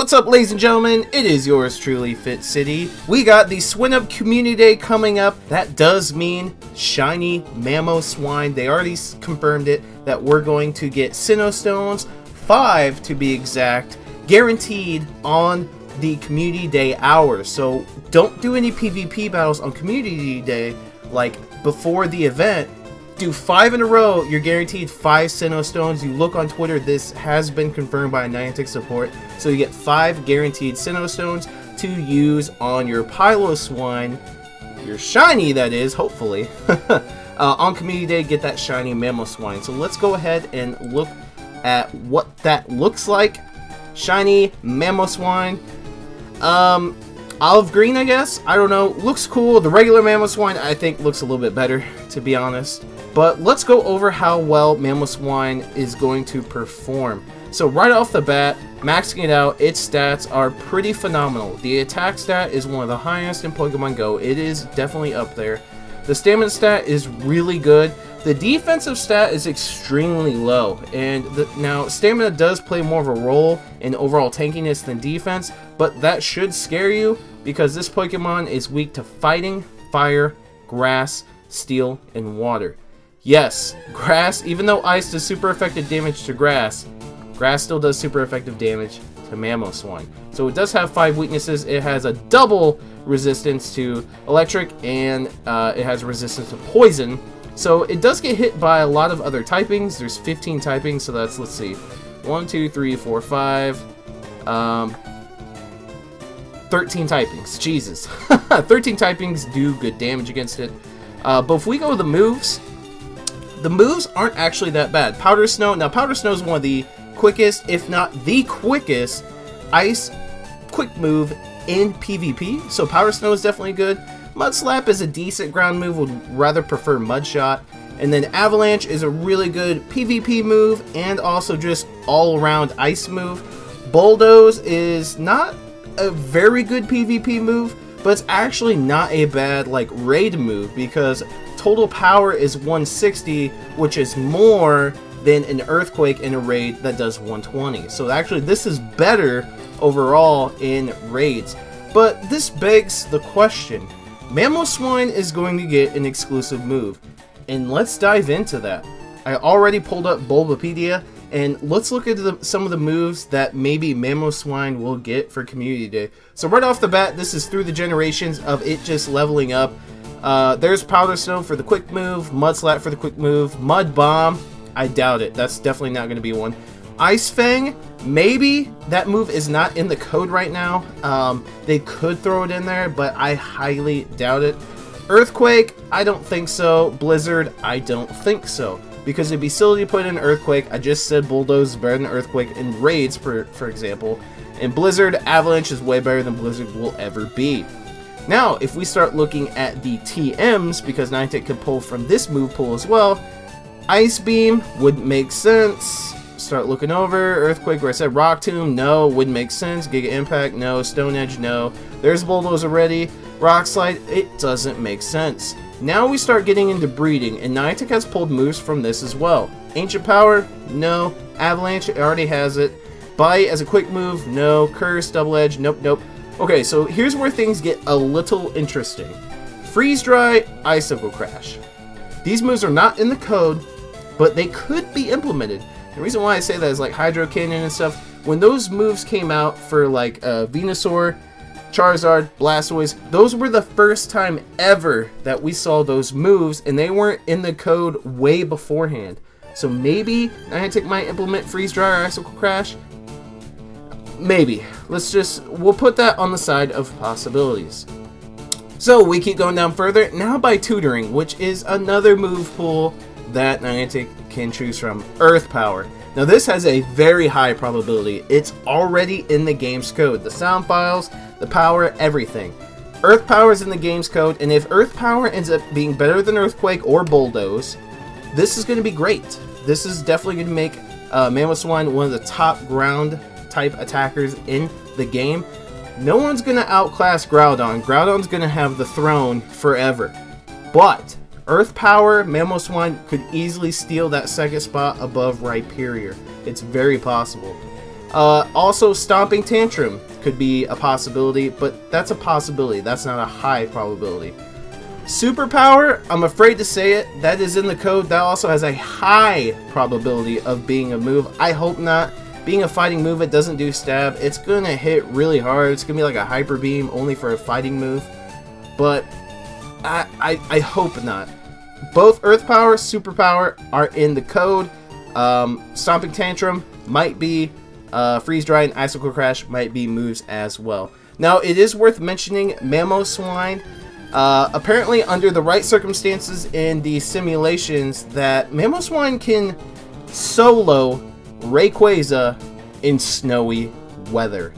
What's up, ladies and gentlemen? It is yours truly, Fitz City. We got the Sinnoh Community Day coming up. That does mean shiny Mamoswine. They already confirmed it, that we're going to get Sinnoh Stones, 5 to be exact, guaranteed on the Community Day hours. So don't do any PvP battles on Community Day like before the event. Do 5 in a row, you're guaranteed 5 Sinnoh Stones. You look on Twitter, this has been confirmed by Niantic support. So you get 5 guaranteed Sinnoh Stones to use on your Piloswine, your shiny that is, hopefully. On Community Day, get that shiny Mamoswine. So let's go ahead and look at what that looks like. Shiny Mamoswine. Olive green, I guess? I don't know. Looks cool. The regular Mamoswine, I think, looks a little bit better, to be honest. But let's go over how well Mamoswine is going to perform. So right off the bat, maxing it out, its stats are pretty phenomenal. The attack stat is one of the highest in Pokemon Go. It is definitely up there. The stamina stat is really good. The defensive stat is extremely low. And now, stamina does play more of a role in overall tankiness than defense, but that should scare you because this Pokemon is weak to fighting, fire, grass, steel, and water. Yes, grass, even though ice does super effective damage to grass, grass still does super effective damage to Mamoswine. So it does have 5 weaknesses. It has a double resistance to electric, and it has resistance to poison. So it does get hit by a lot of other typings. There's 15 typings, so that's, let's see, 1, 2, 3, 4, 5, 13 typings. Jesus. 13 typings do good damage against it. But if we go with the moves aren't actually that bad. Powder Snow, now Powder Snow is one of the quickest, if not the quickest, ice quick move in PvP. So Powder Snow is definitely good. Mud Slap is a decent ground move, would rather prefer Mud Shot. And then Avalanche is a really good PvP move and also just all around ice move. Bulldoze is not a very good PvP move, but it's actually not a bad like raid move because total power is 160, which is more than an Earthquake in a raid that does 120. So actually this is better overall in raids. But this begs the question, Mamoswine is going to get an exclusive move, and let's dive into that. I already pulled up Bulbapedia, and let's look at some of the moves that maybe Mamoswine will get for Community Day. So right off the bat, this is through the generations of it just leveling up. There's Powder Snow for the quick move, Mud Slap for the quick move, Mud Bomb, I doubt it. That's definitely not going to be one. Ice Fang, maybe. That move is not in the code right now. They could throw it in there, but I highly doubt it. Earthquake, I don't think so. Blizzard, I don't think so. Because it'd be silly to put in Earthquake. I just said Bulldoze is better than Earthquake in raids, for example. In Blizzard, Avalanche is way better than Blizzard will ever be. Now, if we start looking at the TMs, because Niantic could pull from this move pool as well, Ice Beam wouldn't make sense. Start looking over. Earthquake, where I said Rock Tomb, no, wouldn't make sense. Giga Impact, no. Stone Edge, no. There's Bulldoze already. Rock Slide, it doesn't make sense. Now we start getting into breeding, and Niantic has pulled moves from this as well. Ancient Power, no. Avalanche, it already has it. Bite as a quick move, no. Curse, Double Edge, nope, nope. Okay, so here's where things get a little interesting. Freeze Dry, Icicle Crash. These moves are not in the code, but they could be implemented. The reason why I say that is like Hydro Cannon and stuff. When those moves came out for like Venusaur, Charizard, Blastoise, those were the first time ever that we saw those moves, and they weren't in the code way beforehand. So maybe Niantic might implement Freeze Dry or Icicle Crash. Maybe. We'll put that on the side of possibilities. So we keep going down further, now by tutoring, which is another move pool that Niantic can choose from. Earth Power. Now this has a very high probability. It's already in the game's code. The sound files, the power, everything. Earth Power is in the game's code, and if Earth Power ends up being better than Earthquake or Bulldoze, this is going to be great. This is definitely going to make Mamoswine one of the top ground type attackers in the game. No one's going to outclass Groudon. Groudon's going to have the throne forever. But Earth Power, Mamoswine could easily steal that second spot above Rhyperior. It's very possible. Also, Stomping Tantrum could be a possibility, but that's a possibility. That's not a high probability. Superpower, I'm afraid to say it, that is in the code. That also has a high probability of being a move. I hope not. Being a fighting move, it doesn't do stab. It's gonna hit really hard. It's gonna be like a Hyper Beam, only for a fighting move. But I hope not. Both Earth Power, Superpower are in the code. Stomping Tantrum might be, Freeze Dry and Icicle Crash might be moves as well. Now, it is worth mentioning Mamoswine. Apparently, under the right circumstances in the simulations, that Mamoswine can solo Rayquaza in snowy weather.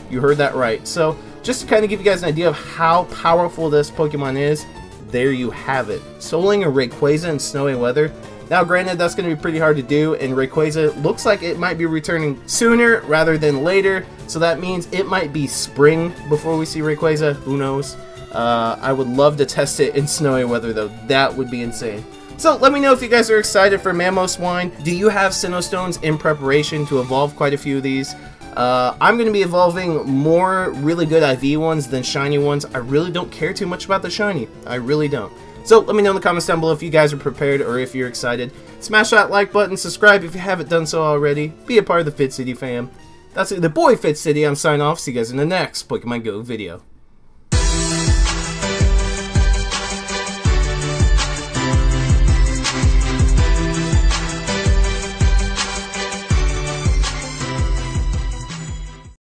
You heard that right. So, just to kind of give you guys an idea of how powerful this Pokemon is, there you have it. Soloing a Rayquaza in snowy weather. Now, granted, that's going to be pretty hard to do, and Rayquaza looks like it might be returning sooner rather than later, so that means it might be spring before we see Rayquaza. Who knows? I would love to test it in snowy weather, though. That would be insane. So, let me know if you guys are excited for Mamoswine. Do you have Sinnoh Stones in preparation to evolve quite a few of these? I'm going to be evolving more really good IV ones than shiny ones. I really don't care too much about the shiny. I really don't. So, let me know in the comments down below if you guys are prepared or if you're excited. Smash that like button, subscribe if you haven't done so already. Be a part of the Fitz City fam. That's it, the boy Fitz City. I'm signing off. See you guys in the next Pokemon Go video.